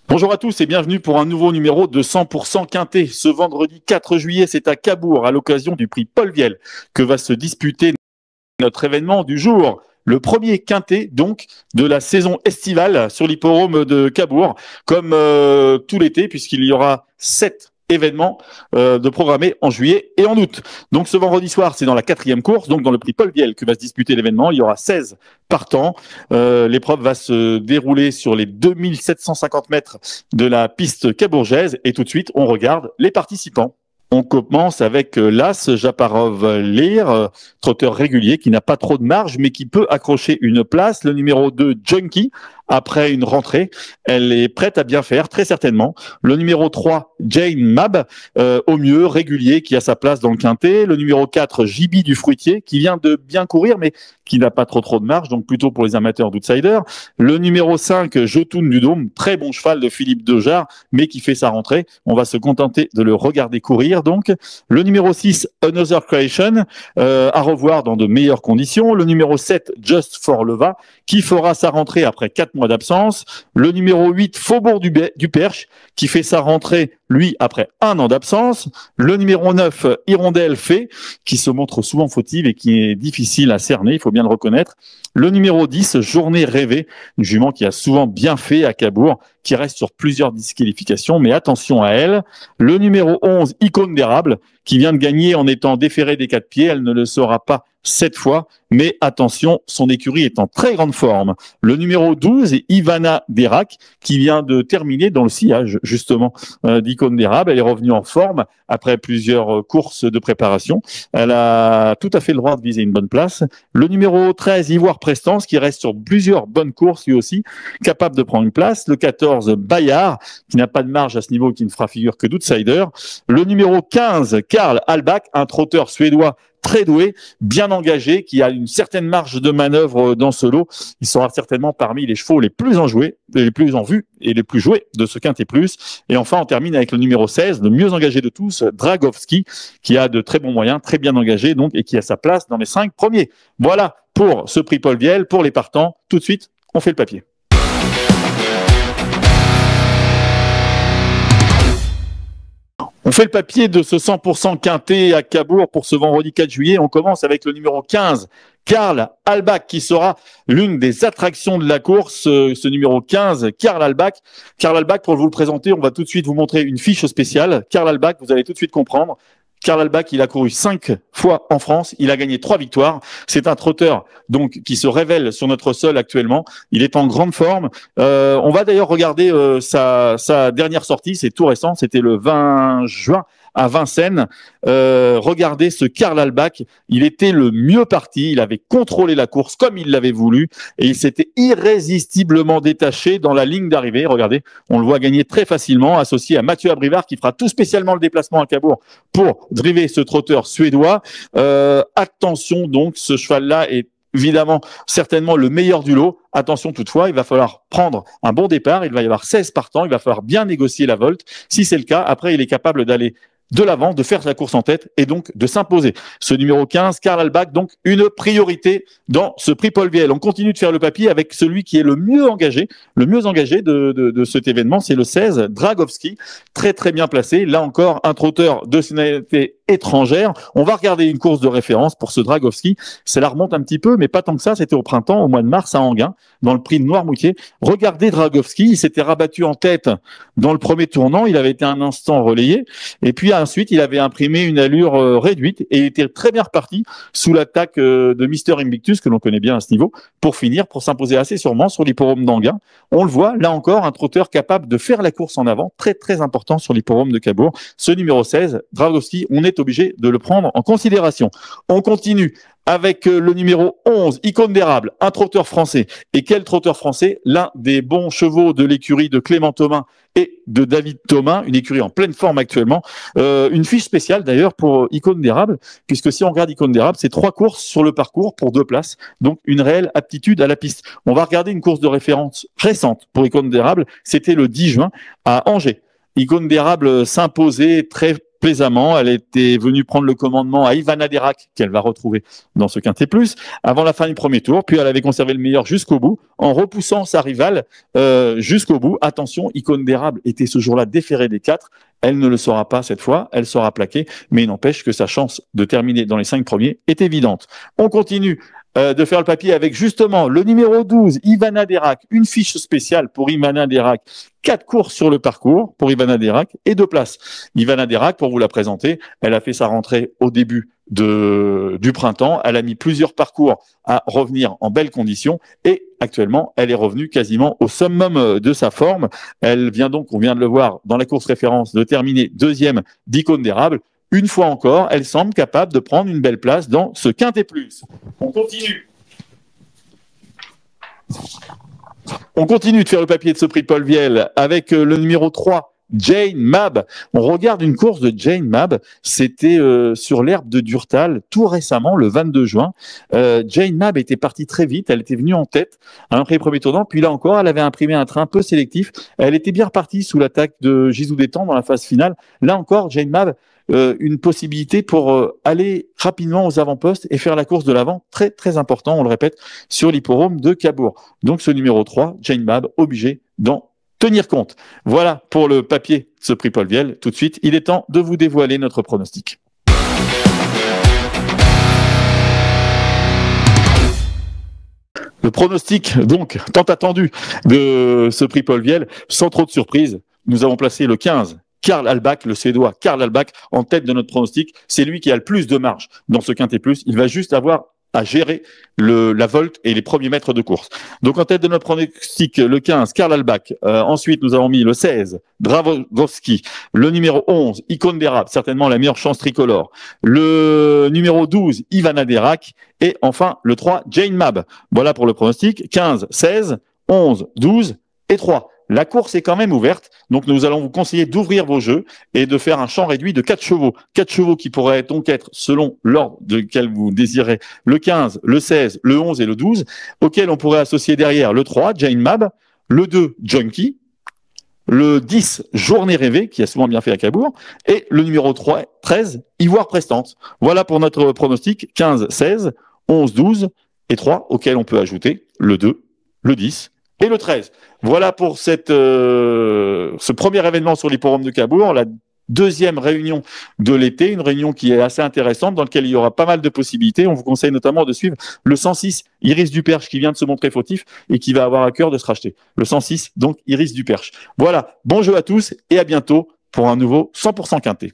Bonjour à tous et bienvenue pour un nouveau numéro de 100% Quintet. Ce vendredi 4 juillet, c'est à Cabourg, à l'occasion du prix Paul Vielle, que va se disputer notre événement du jour. Le premier Quintet, donc, de la saison estivale sur l'hippodrome de Cabourg, comme tout l'été, puisqu'il y aura 7 événements de programmés en juillet et en août. Donc ce vendredi soir, c'est dans la 4e course, donc dans le prix Paul Vielle que va se disputer l'événement. Il y aura 16 partants. L'épreuve va se dérouler sur les 2750 mètres de la piste cabourgeaise. Et tout de suite, on regarde les participants. On commence avec l'As Japarov Lear, trotteur régulier qui n'a pas trop de marge mais qui peut accrocher une place. Le numéro 2, Junkie, après une rentrée, elle est prête à bien faire, très certainement. Le numéro 3, Jane Mab, au mieux, régulier, qui a sa place dans le quintet. Le numéro 4, JB du Fruitier, qui vient de bien courir, mais qui n'a pas trop de marge, donc plutôt pour les amateurs d'outsiders. Le numéro 5, Jotun du Dôme, très bon cheval de Philippe Dejar, mais qui fait sa rentrée. On va se contenter de le regarder courir, donc. Le numéro 6, Another Creation, à revoir dans de meilleures conditions. Le numéro 7, Just for Leva, qui fera sa rentrée après 4 mois d'absence. Le numéro 8, Faubourg du Perche, qui fait sa rentrée, lui, après 1 an d'absence. Le numéro 9, Hirondelle Fée, qui se montre souvent fautive et qui est difficile à cerner, il faut bien le reconnaître. Le numéro 10, Journée Rêvée, une jument qui a souvent bien fait à Cabourg, qui reste sur plusieurs disqualifications, mais attention à elle. Le numéro 11, Icône d'érable, qui vient de gagner en étant déférée des 4 pieds. Elle ne le sera pas cette fois, mais attention, son écurie est en très grande forme. Le numéro 12 est Ivana Derac, qui vient de terminer dans le sillage, justement, d'Icône d'érable. Elle est revenue en forme après plusieurs courses de préparation. Elle a tout à fait le droit de viser une bonne place. Le numéro 13, Ivoire Prestance, qui reste sur plusieurs bonnes courses, lui aussi, capable de prendre une place. Le 14, Bayard, qui n'a pas de marge à ce niveau, qui ne fera figure que d'outsider. Le numéro 15, Karl Albach, un trotteur suédois très doué, bien engagé, qui a une certaine marge de manœuvre dans ce lot. Il sera certainement parmi les chevaux les plus enjoués, les plus en vue et les plus joués de ce Quintet Plus. Et enfin, on termine avec le numéro 16, le mieux engagé de tous, Dragovski, qui a de très bons moyens, très bien engagé, donc, et qui a sa place dans les 5 premiers. Voilà pour ce prix Paul Vielle, pour les partants. Tout de suite, on fait le papier. On fait le papier de ce 100% Quintet à Cabourg pour ce vendredi 4 juillet. On commence avec le numéro 15, Karl Albach, qui sera l'une des attractions de la course. Ce numéro 15, Karl Albach. Karl Albach, pour vous le présenter, on va tout de suite vous montrer une fiche spéciale. Karl Albach, vous allez tout de suite comprendre. Karl Albach, il a couru 5 fois en France, il a gagné 3 victoires. C'est un trotteur donc qui se révèle sur notre sol actuellement. Il est en grande forme. On va d'ailleurs regarder sa dernière sortie, c'est tout récent, c'était le 20 juin à Vincennes. Regardez ce Karl Albach, il était le mieux parti, il avait contrôlé la course comme il l'avait voulu et il s'était irrésistiblement détaché dans la ligne d'arrivée. Regardez, on le voit gagner très facilement, associé à Mathieu Abrivard qui fera tout spécialement le déplacement à Cabourg pour driver ce trotteur suédois. Attention donc, ce cheval-là est évidemment certainement le meilleur du lot. Attention toutefois, il va falloir prendre un bon départ, il va y avoir 16 partants, il va falloir bien négocier la volte. Si c'est le cas, après il est capable d'aller de l'avant, de faire sa course en tête et donc de s'imposer. Ce numéro 15, Karl Albach, donc une priorité dans ce prix Paul Vielle. On continue de faire le papier avec celui qui est le mieux engagé de cet événement, c'est le 16, Dragovski, très bien placé. Là encore, un trotteur de nationalité étrangère. On va regarder une course de référence pour ce Dragovski. Ça la remonte un petit peu, mais pas tant que ça. C'était au printemps, au mois de mars à Enghien, dans le prix de Noirmoutier. Regardez Dragovski, il s'était rabattu en tête dans le premier tournant. Il avait été un instant relayé. Et puis ensuite, il avait imprimé une allure réduite et il était très bien reparti sous l'attaque de Mister Invictus, que l'on connaît bien à ce niveau, pour finir, pour s'imposer assez sûrement sur l'hippodrome d'Enghien. On le voit, là encore, un trotteur capable de faire la course en avant, très important sur l'hippodrome de Cabourg. Ce numéro 16, Dragovski, on est est obligé de le prendre en considération. On continue avec le numéro 11, Icône d'érable, un trotteur français. Et quel trotteur français? L'un des bons chevaux de l'écurie de Clément Thomas et de David Thomas, une écurie en pleine forme actuellement. Une fiche spéciale d'ailleurs pour Icône d'érable, puisque si on regarde Icône d'érable, c'est 3 courses sur le parcours pour 2 places, donc une réelle aptitude à la piste. On va regarder une course de référence récente pour Icône d'érable, c'était le 10 juin à Angers. Icône d'érable s'imposait très plaisamment. Elle était venue prendre le commandement à Ivana Derac, qu'elle va retrouver dans ce Quintet Plus, avant la fin du premier tour. Puis elle avait conservé le meilleur jusqu'au bout, en repoussant sa rivale jusqu'au bout. Attention, Icône d'érable était ce jour-là déférée des 4. Elle ne le sera pas cette fois, elle sera plaquée, mais il n'empêche que sa chance de terminer dans les 5 premiers est évidente. On continue de faire le papier avec justement le numéro 12, Ivana Derac, une fiche spéciale pour Ivana Derac, 4 courses sur le parcours pour Ivana Derac et 2 places. Ivana Derac, pour vous la présenter, elle a fait sa rentrée au début du printemps, elle a mis plusieurs parcours à revenir en belles conditions et actuellement elle est revenue quasiment au summum de sa forme. Elle vient donc, on vient de le voir dans la course référence, de terminer 2e d'Icône d'érable. Une fois encore, elle semble capable de prendre une belle place dans ce Quintet Plus. On continue. On continue de faire le papier de ce prix Paul Viel avec le numéro 3, Jane Mab. On regarde une course de Jane Mab. C'était sur l'herbe de Durtal tout récemment, le 22 juin. Jane Mab était partie très vite. Elle était venue en tête après le premier tournant. Puis là encore, elle avait imprimé un train peu sélectif. Elle était bien repartie sous l'attaque de Gisou Détang dans la phase finale. Là encore, Jane Mab, une possibilité pour aller rapidement aux avant-postes et faire la course de l'avant, très très important, on le répète, sur l'hippodrome de Cabourg. Donc ce numéro 3, Jane Mab, obligé d'en tenir compte. Voilà pour le papier de ce prix Paul Viel. Tout de suite, il est temps de vous dévoiler notre pronostic. Le pronostic, donc, tant attendu de ce prix Paul Viel, sans trop de surprise, nous avons placé le 15, Karl Albach, le Suédois Karl Albach, en tête de notre pronostic. C'est lui qui a le plus de marge dans ce Quintet Plus. Il va juste avoir à gérer la volte et les premiers mètres de course. Donc en tête de notre pronostic, le 15, Karl Albach. Ensuite, nous avons mis le 16, Dravogowski. Le numéro 11, Icône d'érable, certainement la meilleure chance tricolore. Le numéro 12, Ivana Derac. Et enfin, le 3, Jane Mab. Voilà pour le pronostic. 15, 16, 11, 12 et 3. La course est quand même ouverte, donc nous allons vous conseiller d'ouvrir vos jeux et de faire un champ réduit de 4 chevaux. 4 chevaux qui pourraient donc être, selon l'ordre duquel vous désirez, le 15, le 16, le 11 et le 12, auquel on pourrait associer derrière le 3, Jane Mab, le 2, Junkie, le 10, Journée rêvée, qui a souvent bien fait à Cabourg, et le numéro 3, 13, Ivoire prestante. Voilà pour notre pronostic, 15, 16, 11, 12 et 3, auquel on peut ajouter le 2, le 10 et le 13. Voilà pour ce premier événement sur l'hippodrome de Cabourg, la deuxième réunion de l'été, une réunion qui est assez intéressante, dans laquelle il y aura pas mal de possibilités. On vous conseille notamment de suivre le 106, Iris Duperche, qui vient de se montrer fautif et qui va avoir à cœur de se racheter. Le 106, donc Iris Duperche. Voilà, bon jeu à tous et à bientôt pour un nouveau 100% Quintet.